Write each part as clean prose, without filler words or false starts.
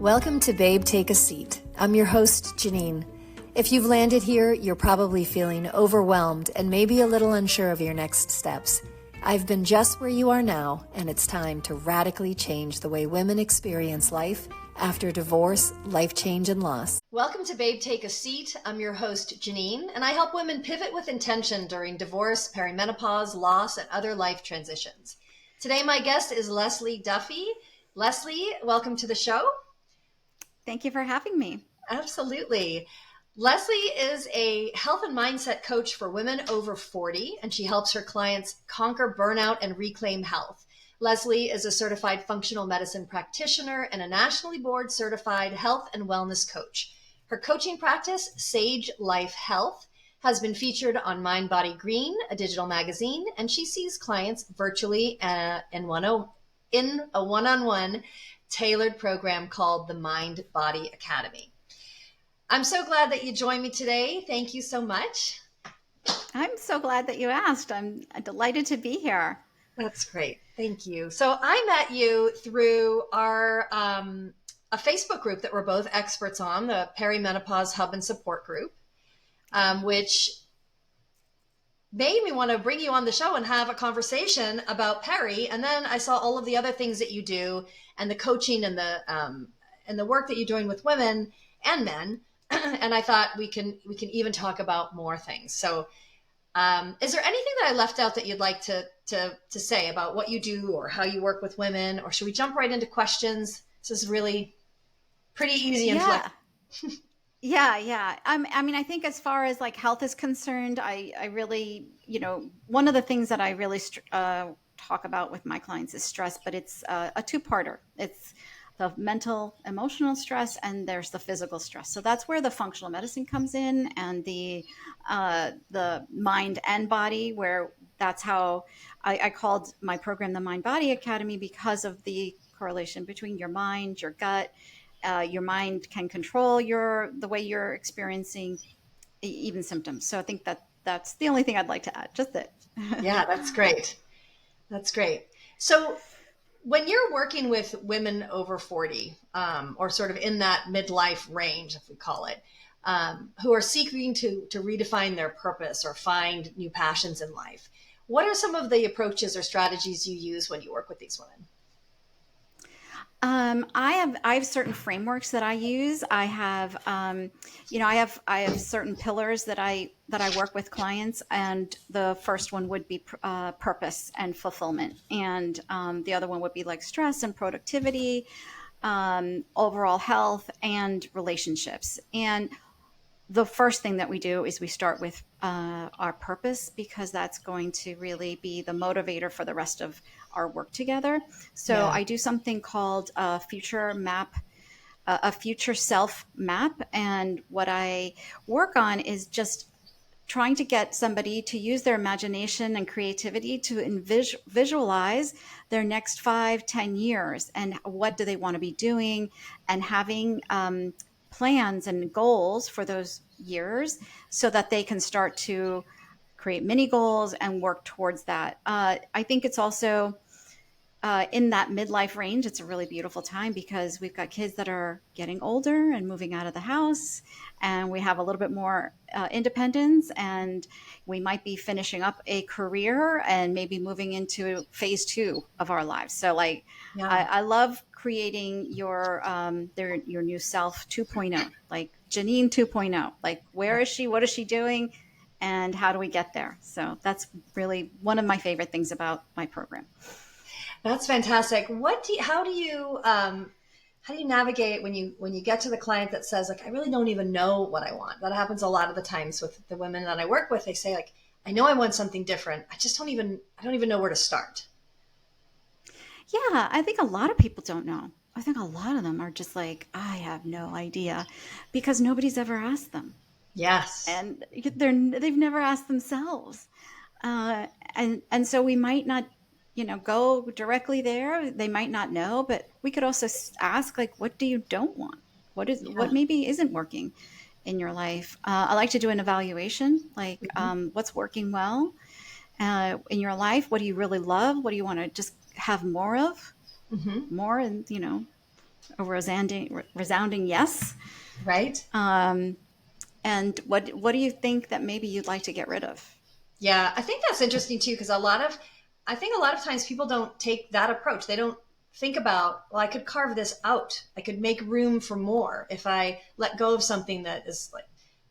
Welcome to Babe, Take a Seat. I'm your host, Jeanine. If you've landed here, you're probably feeling overwhelmed and maybe a little unsure of your next steps. I've been just where you are now, and it's time to radically change the way women experience life after divorce, life change, and loss. Welcome to Babe, Take a Seat. I'm your host, Jeanine, and I help women pivot with intention during divorce, perimenopause, loss, and other life transitions. Today, my guest is Leslie Duffy. Leslie, welcome to the show. Thank you for having me. Absolutely. Leslie is a health and mindset coach for women over 40, and she helps her clients conquer burnout and reclaim health. Leslie is a certified functional medicine practitioner and a nationally board certified health and wellness coach. Her coaching practice, Sage Life Health, has been featured on Mind Body Green, a digital magazine, and she sees clients virtually in a one-on-one tailored program called the Mind Body Academy. I'm so glad that you joined me today. Thank you so much. I'm so glad that you asked. I'm delighted to be here. That's great. Thank you. So I met you through our a Facebook group that we're both experts on, the Perimenopause Hub and Support Group, which made me want to bring you on the show and have a conversation about peri. And then I saw all of the other things that you do and the coaching and the work that you're doing with women and men. And I thought we can even talk about more things. So is there anything that I left out that you'd like to say about what you do or how you work with women, or should we jump right into questions? This is really pretty easy and flexible. Yeah. I mean, I think as far as like health is concerned, I really, one of the things that I really talk about with my clients is stress, but it's a two-parter. It's the mental, emotional stress, and there's the physical stress. So that's where the functional medicine comes in, and the mind and body, where that's how I called my program the Mind Body Academy, because of the correlation between your mind, your gut. Your mind can control the way you're experiencing even symptoms. So I think that's the only thing I'd like to add. Just it. Yeah, that's great. That's great. So when you're working with women over 40, or sort of in that midlife range, if we call it, who are seeking to redefine their purpose or find new passions in life, what are some of the approaches or strategies you use when you work with these women? I have certain frameworks that I use. I have, I have certain pillars that I work with clients, and the first one would be purpose and fulfillment, and the other one would be like stress and productivity, overall health and relationships. And the first thing that we do is we start with our purpose, because that's going to really be the motivator for the rest of our work together. So yeah. I do something called a future self map. And what I work on is just trying to get somebody to use their imagination and creativity to visualize their next 5-10 years, and what do they want to be doing, and having plans and goals for those years, so that they can start to create mini goals and work towards that. I think it's also in that midlife range, it's a really beautiful time, because we've got kids that are getting older and moving out of the house, and we have a little bit more independence, and we might be finishing up a career and maybe moving into phase 2 of our lives. So like, yeah. I love creating your new self 2.0, like Jeanine 2.0, like where is she, what is she doing, and how do we get there? So that's really one of my favorite things about my program. That's fantastic. How do you navigate when you get to the client that says, like, I really don't even know what I want? That happens a lot of the times with the women that I work with. They say, like, I know I want something different. I don't even know where to start. Yeah, I think a lot of people don't know. I think a lot of them are just like, I have no idea, because nobody's ever asked them. Yes. And they've never asked themselves. And so we might not, go directly there. They might not know, but we could also ask, like, what do you don't want? What maybe isn't working in your life? I like to do an evaluation, like, what's working well in your life? What do you really love? What do you want to just have more of? More, and A resounding yes. Right? Um, and what do you think that maybe you'd like to get rid of? Yeah, I think that's interesting too, because I think a lot of times people don't take that approach. They don't think about, well, I could carve this out. I could make room for more if I let go of something that is like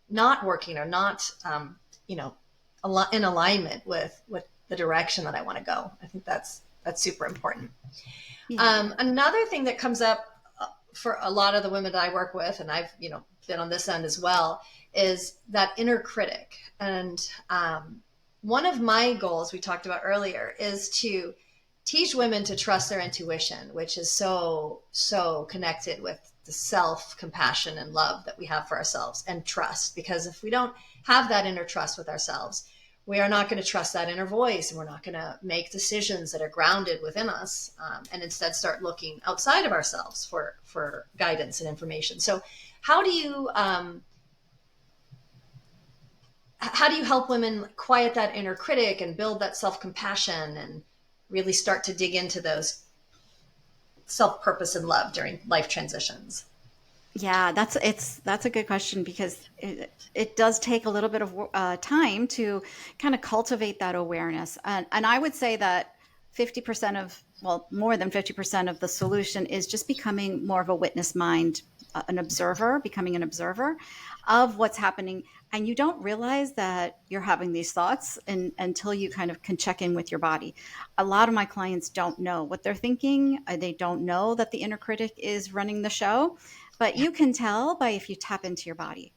not working or not, you know, in alignment with the direction that I want to go. I think that's super important. Yeah. Another thing that comes up for a lot of the women that I work with, and I've been on this end as well, is that inner critic. And one of my goals we talked about earlier is to teach women to trust their intuition, which is so connected with the self compassion and love that we have for ourselves, and trust. Because if we don't have that inner trust with ourselves, we are not going to trust that inner voice, and we're not going to make decisions that are grounded within us, and instead start looking outside of ourselves for guidance and information. So how do you help women quiet that inner critic and build that self-compassion and really start to dig into those self-purpose and love during life transitions? Yeah, that's a good question, because it does take a little bit of time to kind of cultivate that awareness. And I would say that 50% of, well, more than 50% of the solution is just becoming more of a witness mind, an observer, becoming an observer of what's happening. And you don't realize that you're having these thoughts until you kind of can check in with your body. A lot of my clients don't know what they're thinking. They don't know that the inner critic is running the show, but you can tell by if you tap into your body.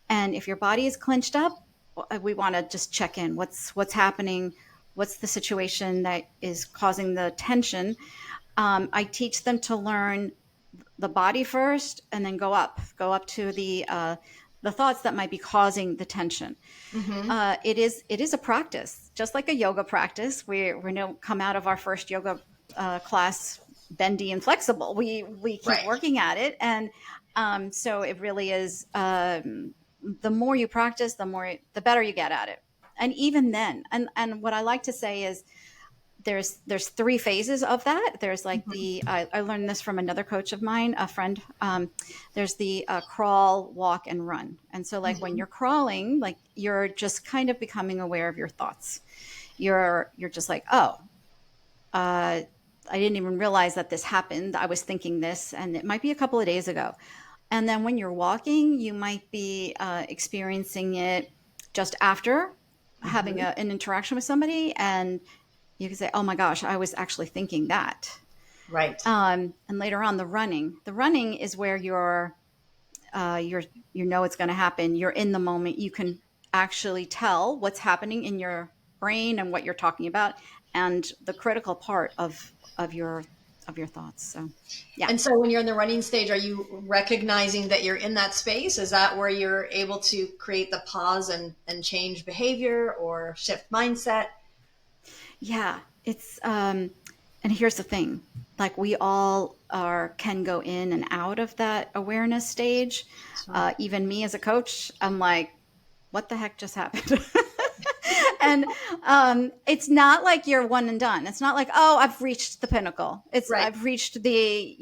And if your body is clenched up, we want to just check in. What's happening? What's the situation that is causing the tension? I teach them to learn the body first, and then go up to the thoughts that might be causing the tension. Mm-hmm. It is a practice, just like a yoga practice. We don't come out of our first yoga class bendy and flexible. We keep Right. working at it, and so it really is. The more you practice, the better you get at it. And even then, and what I like to say is, there's three phases of that. There's like Mm-hmm. I learned this from another coach of mine, a friend. There's the crawl, walk, and run. And so, like, when Mm-hmm. you're crawling, like, you're just kind of becoming aware of your thoughts. You're just like, oh, I didn't even realize that this happened. I was thinking this, and it might be a couple of days ago. And then when you're walking, you might be experiencing it just after having Mm-hmm. an interaction with somebody, and you can say, "Oh my gosh, I was actually thinking that." Right. And later on, the running is where you're you know it's going to happen. You're in the moment. You can actually tell what's happening in your brain and what you're talking about, and the critical part of your of your thoughts. So, yeah. And so when you're in the running stage, are you recognizing that you're in that space? Is that where you're able to create the pause and change behavior or shift mindset? Yeah, it's and here's the thing. Like, we all are can go in and out of that awareness stage. Sure. Even me as a coach, I'm like, what the heck just happened? And it's not like you're one and done. It's not like, oh, I've reached the pinnacle. It's Right. I've reached the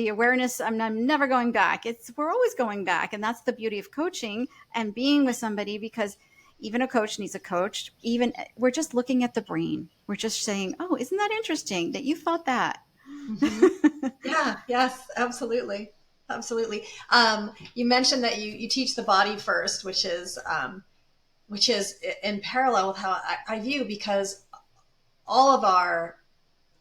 awareness. I'm never going back. We're always going back, and that's the beauty of coaching and being with somebody, because even a coach needs a coach. Even we're just looking at the brain. We're just saying, oh, isn't that interesting that you thought that? Mm-hmm. Yeah. Yes. Absolutely. Absolutely. You mentioned that you teach the body first, which is in parallel with how I view, because all of our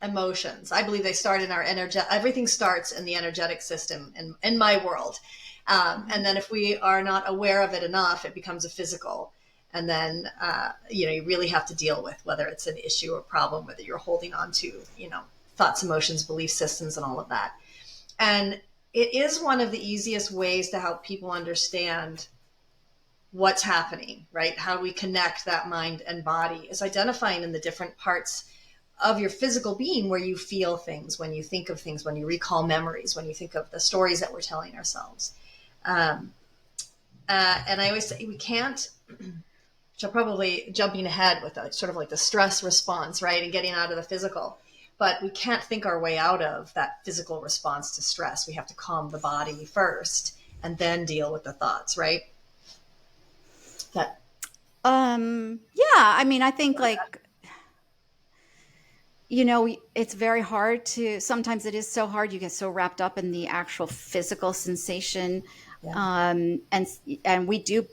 emotions, I believe they start in our everything starts in the energetic system in my world. And then if we are not aware of it enough, it becomes a physical. And then, you really have to deal with whether it's an issue or problem, whether you're holding on to, thoughts, emotions, belief systems, and all of that. And it is one of the easiest ways to help people understand what's happening, right? How we connect that mind and body is identifying in the different parts of your physical being where you feel things, when you think of things, when you recall memories, when you think of the stories that we're telling ourselves. Um, and I always say we can't, which I'm probably jumping ahead with a, sort of like the stress response, right? And getting out of the physical. but we can't think our way out of that physical response to stress. We have to calm the body first and then deal with the thoughts, right? That Yeah, I mean, I think like, it's very hard to, sometimes it is so hard. You get so wrapped up in the actual physical sensation. yeah. And we do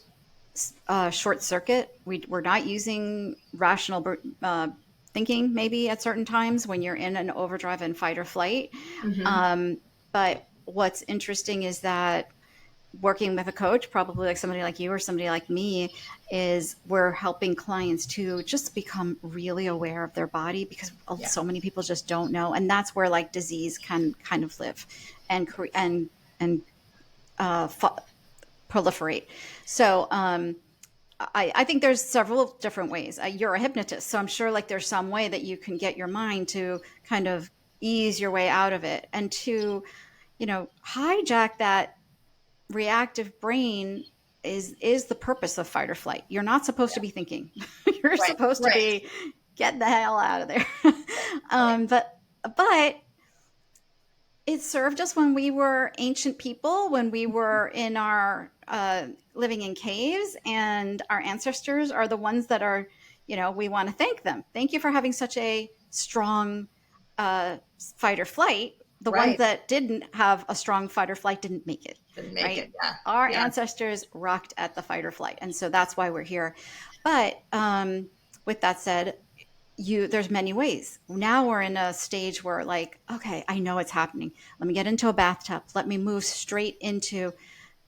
short circuit. We're not using rational thinking maybe at certain times when you're in an overdrive and fight or flight. Mm-hmm. But what's interesting is that working with a coach, probably like somebody like you or somebody like me, is we're helping clients to just become really aware of their body, because Yeah. so many people just don't know. And that's where like disease can kind of live and uh, proliferate. So I think there's several different ways. You're a hypnotist, so I'm sure like there's some way that you can get your mind to kind of ease your way out of it, and to, hijack that reactive brain is the purpose of fight or flight. You're not supposed to be thinking. You're Right. supposed to Right. be get the hell out of there. Right. But it served us when we were ancient people, when we were in our living in caves, and our ancestors are the ones that are, we want to thank them. Thank you for having such a strong fight or flight. The ones Right. that didn't have a strong fight or flight didn't make it, Didn't make right? it. Yeah. Our Yeah. ancestors rocked at the fight or flight, and so that's why we're here. But with that said, there's many ways. Now we're in a stage where like, okay, I know it's happening. Let me get into a bathtub. Let me move straight into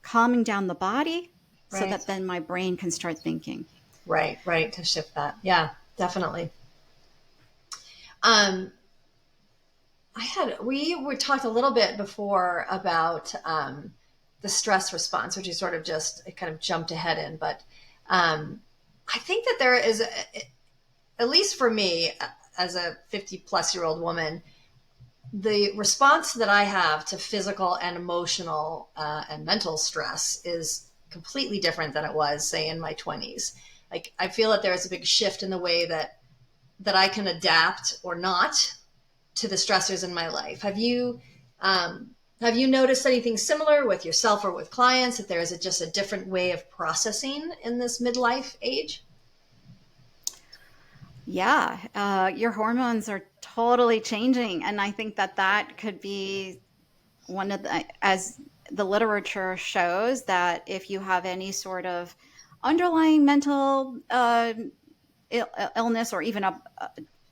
calming down the body so Right. that then my brain can start thinking. Right. Right. To shift that. Yeah, definitely. Um, we were talked a little bit before about the stress response, which you sort of just kind of jumped ahead in, but I think that there is, at least for me, as a 50 plus year old woman, the response that I have to physical and emotional and mental stress is completely different than it was, say, in my 20s. Like, I feel that there's a big shift in the way that I can adapt or not to the stressors in my life. Have you noticed anything similar with yourself or with clients, that there is just a different way of processing in this midlife age? Yeah, your hormones are totally changing. And I think that that could be one of the, as the literature shows, that if you have any sort of underlying mental illness, or even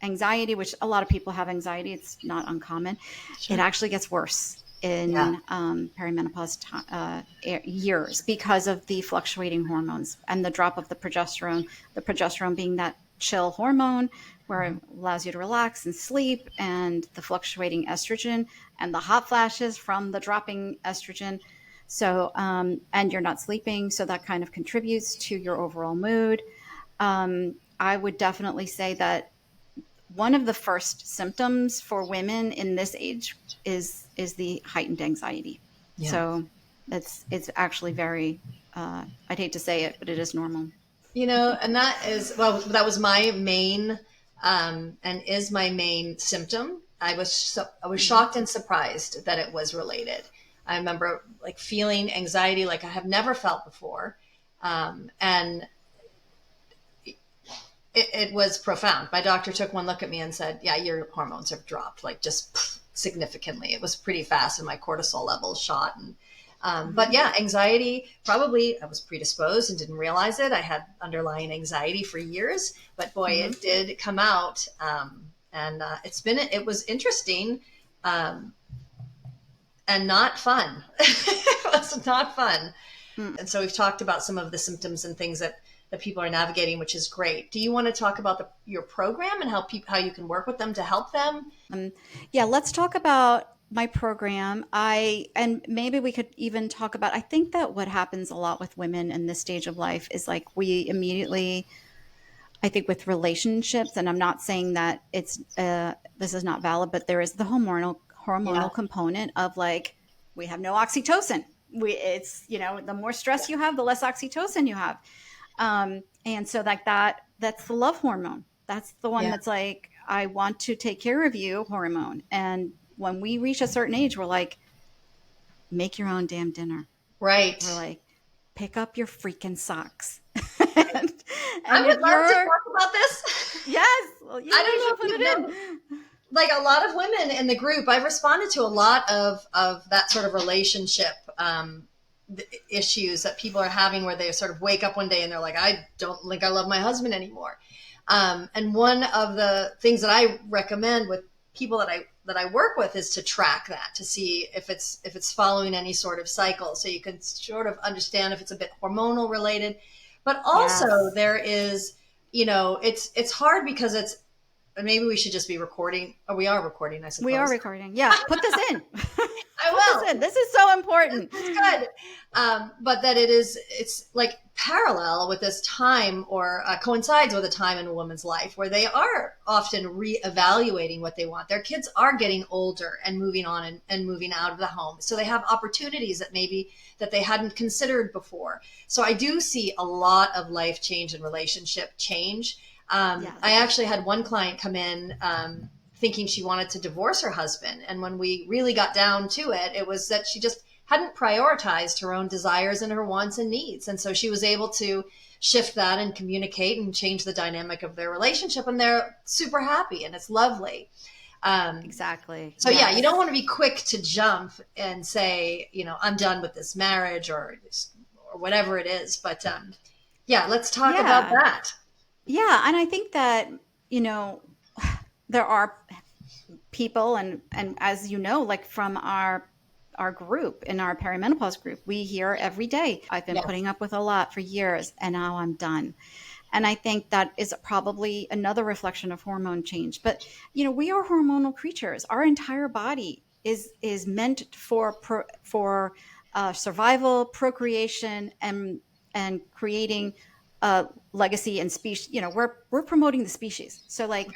anxiety, which a lot of people have anxiety, it's not uncommon, it Sure. actually gets worse Yeah. in perimenopause years, because of the fluctuating hormones and the drop of the progesterone being that chill hormone where it allows you to relax and sleep, and the fluctuating estrogen and the hot flashes from the dropping estrogen. So, and you're not sleeping, so that kind of contributes to your overall mood. I would definitely say that one of the first symptoms for women in this age is the heightened anxiety. Yeah. So it's actually very I'd hate to say it, but it is normal. And that was my main, and is my main symptom. I was Mm-hmm. shocked and surprised that it was related. I remember like feeling anxiety like I have never felt before, and it was profound. My doctor took one look at me and said, "Yeah, your hormones have dropped, like just significantly." It was pretty fast, and my cortisol levels shot. And but Mm-hmm. yeah, anxiety, probably I was predisposed and didn't realize it. I had underlying anxiety for years, but boy, Mm-hmm. it did come out. And it was interesting, um, and not fun. It was not fun. Mm. And so we've talked about some of the symptoms and things that people are navigating, which is great. Do you want to talk about your program and how you can work with them to help them? Yeah, let's talk about my program. And maybe we could even talk about, I think that what happens a lot with women in this stage of life is like we immediately, I think with relationships, and I'm not saying that this is not valid, but there is the Yeah, hormonal component of like, we have no oxytocin. It's, the more stress you have, the less oxytocin you have. And so like that's the love hormone. That's the one yeah, that's like, I want to take care of you hormone. And when we reach a certain age, we're like, make your own damn dinner. Right. We're like, pick up your freaking socks. Right. and, I and would if love to you're, talk about this. yes, well, you I might as don't well know put if it you know, like a lot of women in the group, I've responded to a lot of that sort of relationship issues that people are having, where they sort of wake up one day and they're like, I don't think I love my husband anymore. And one of the things that I recommend with people that I work with is to track that, to see if it's following any sort of cycle, so you can sort of understand if it's a bit hormonal related. But in. also Yes. there is, it's hard because it's, maybe we should just be recording, or we are recording, I We are suppose. recording. Yeah. Put this in. I Put this will. in. This is so important. It's good. But that it's like parallel with this time, or coincides with a time in a woman's life where they are often reevaluating what they want. Their kids are getting older and moving on, and moving out of the home. So they have opportunities that maybe that they hadn't considered before. So I do see a lot of life change and relationship change. Yes. I actually had one client come in, thinking she wanted to divorce her husband. And when we really got down to it, it was that she just hadn't prioritized her own desires and her wants and needs. And so she was able to shift that and communicate and change the dynamic of their relationship. And they're super happy, and it's lovely. Exactly. So yeah, you don't Yes. want to be quick to jump and say, I'm done with this marriage, or whatever it is. But yeah, let's talk about Yeah. that. Yeah. And I think that, you know, there are people, and as you know, like from our group, in our perimenopause group, we hear every day, I've been Yes. putting up with a lot for years and now I'm done. And I think that is probably another reflection of hormone change. But we are hormonal creatures. Our entire body is meant for survival, procreation, and creating a legacy and species. We're promoting the species. So like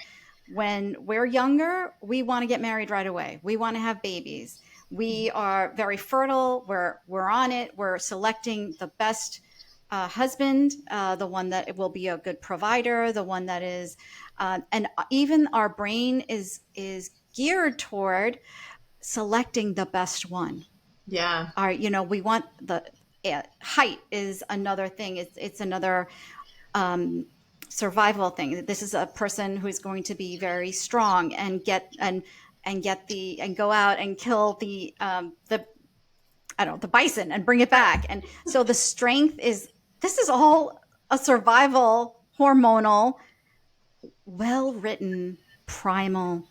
when we're younger, we want to get married right away. We want to have babies. We are very fertile. We're on it. We're selecting the best husband, the one that will be a good provider, the one that is, and even our brain is geared toward selecting the best one. Yeah. We want the height is another thing. It's another survival thing. This is a person who's going to be very strong and go out and kill the I don't know, the bison and bring it back. And so the strength this is all a survival, hormonal, well written, primal,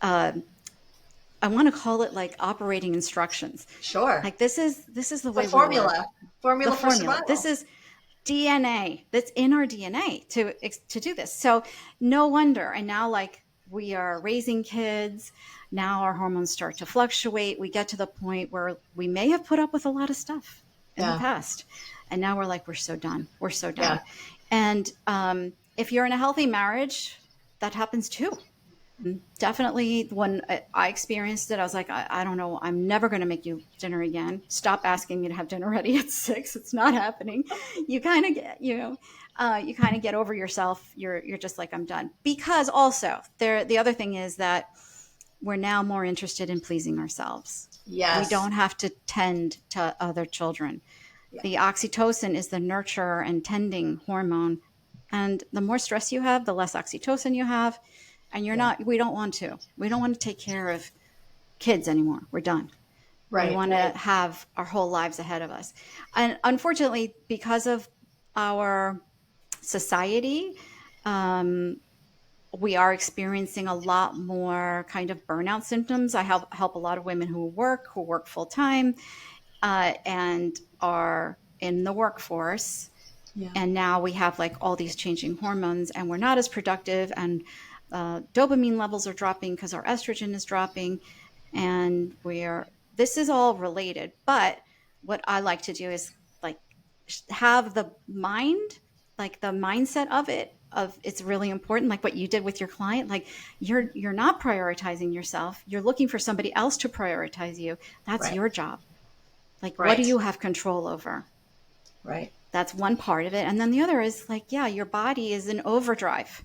uh, I want to call it like operating instructions. Sure. Like this is the The way we work. The formula for formula. This survival. is DNA. That's in our DNA to do this. So no wonder. And now, like, we are raising kids. Now our hormones start to fluctuate. We get to the point where we may have put up with a lot of stuff in the Yeah. past, and now we're like, we're so done. We're so Yeah. done. And if you're in a healthy marriage, that happens too. Definitely, when I experienced it, I was like, I don't know, I'm never going to make you dinner again. Stop asking me to have dinner ready at 6. It's not happening. You kind of get, you kind of get over yourself. You're just like, I'm done. Because also, the other thing is that we're now more interested in pleasing ourselves. We Yes. don't have to tend to other children. Yeah. The oxytocin is the nurture and tending hormone. And the more stress you have, the less oxytocin you have. And Yeah. we don't want to. We don't want to take care of kids anymore. We're done. We Right. want Right. to have our whole lives ahead of us. And unfortunately, because of our society, we are experiencing a lot more kind of burnout symptoms. I help a lot of women who work full time, and are in the workforce. Yeah. And now we have like all these changing hormones, and we're not as productive, and dopamine levels are dropping because our estrogen is dropping, and this is all related. But what I like to do is like have the mind, like the mindset of it's really important, like what you did with your client. Like you're not prioritizing yourself, you're looking for somebody else to prioritize you. That's Right. your job. Like, what do Right. you have control over? Right. That's one part of it. And then the other is like, yeah, your body is in overdrive.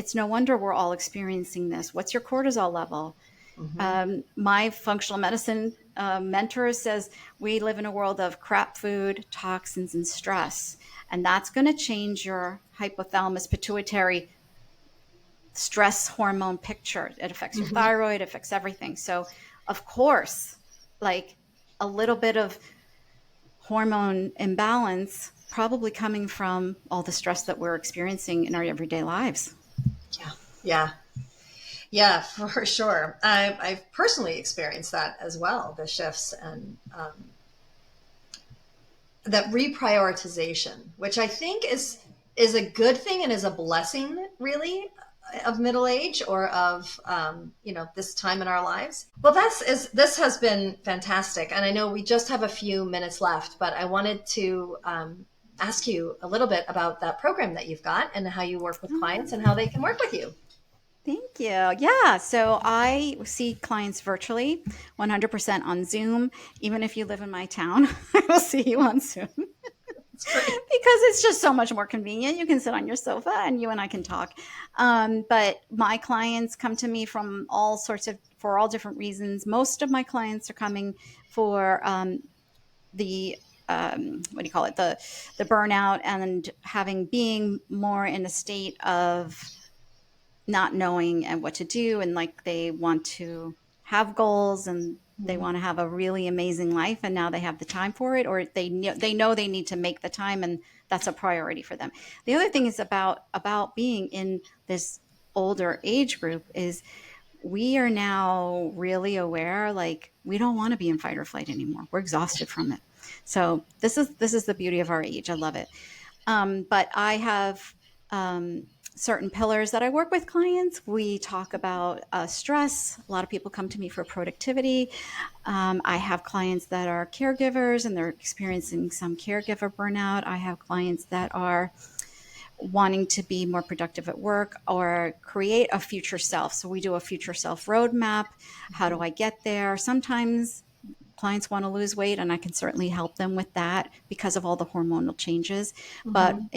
it's no wonder we're all experiencing this. What's your cortisol level? Mm-hmm. My functional medicine mentor says we live in a world of crap food, toxins, and stress. And that's going to change your hypothalamus pituitary stress hormone picture. It affects your Mm-hmm. thyroid, it affects everything. So, of course, like a little bit of hormone imbalance probably coming from all the stress that we're experiencing in our everyday lives. Yeah. Yeah. Yeah, for sure. I've personally experienced that as well, the shifts and that reprioritization, which I think is a good thing and is a blessing, really, of middle age or of this time in our lives. Well, this has been fantastic, and I know we just have a few minutes left, but I wanted to ask you a little bit about that program that you've got and how you work with clients and how they can work with you. Thank you. Yeah. So I see clients virtually, 100% on Zoom. Even if you live in my town, I will see you on Zoom It's great. because it's just so much more convenient. You can sit on your sofa and you and I can talk. But my clients come to me from for all different reasons. Most of my clients are coming for the what do you call it, the burnout and being more in a state of not knowing and what to do, and like they want to have goals and they Mhm. want to have a really amazing life, and now they have the time for it, or they know they need to make the time, and that's a priority for them. The other thing is about being in this older age group is we are now really aware, like we don't want to be in fight or flight anymore. We're exhausted from it. So this is the beauty of our age. I love it. But I have certain pillars that I work with clients. We talk about stress. A lot of people come to me for productivity. I have clients that are caregivers and they're experiencing some caregiver burnout. I have clients that are wanting to be more productive at work or create a future self. So we do a future self roadmap. How do I get there? Sometimes clients want to lose weight, and I can certainly help them with that because of all the hormonal changes. But Mhm.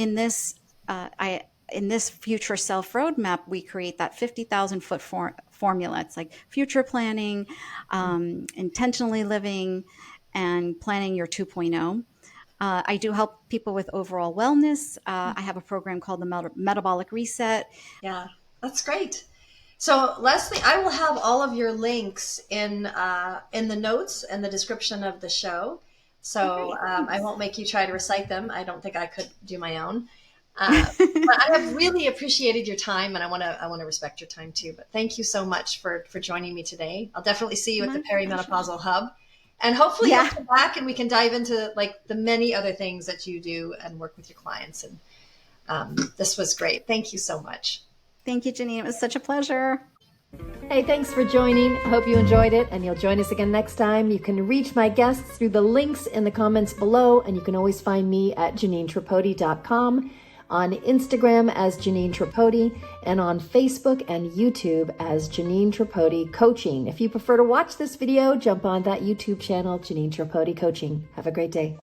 in this future self roadmap, we create that 50,000 foot formula. It's like future planning, intentionally living, and planning your 2.0. I do help people with overall wellness. I have a program called the Metabolic Reset. Yeah, that's great. So Leslie, I will have all of your links in the notes and the description of the show. Oh, So great. I Thanks. won't make you try to recite them. I don't think I could do my own. Uh, but I have really appreciated your time, and I want to respect your time too. But thank you so much for joining me today. I'll definitely see you at the My pleasure. Perimenopausal Hub, and hopefully you'll Yeah. come back and we can dive into like the many other things that you do and work with your clients. And this was great. Thank you so much. Thank you, Jeanine. It was such a pleasure. Hey, thanks for joining. I hope you enjoyed it, and you'll join us again next time. You can reach my guests through the links in the comments below, and you can always find me at JanineTripodi.com, on Instagram as Jeanine Tripodi, and on Facebook and YouTube as Jeanine Tripodi Coaching. If you prefer to watch this video, jump on that YouTube channel, Jeanine Tripodi Coaching. Have a great day.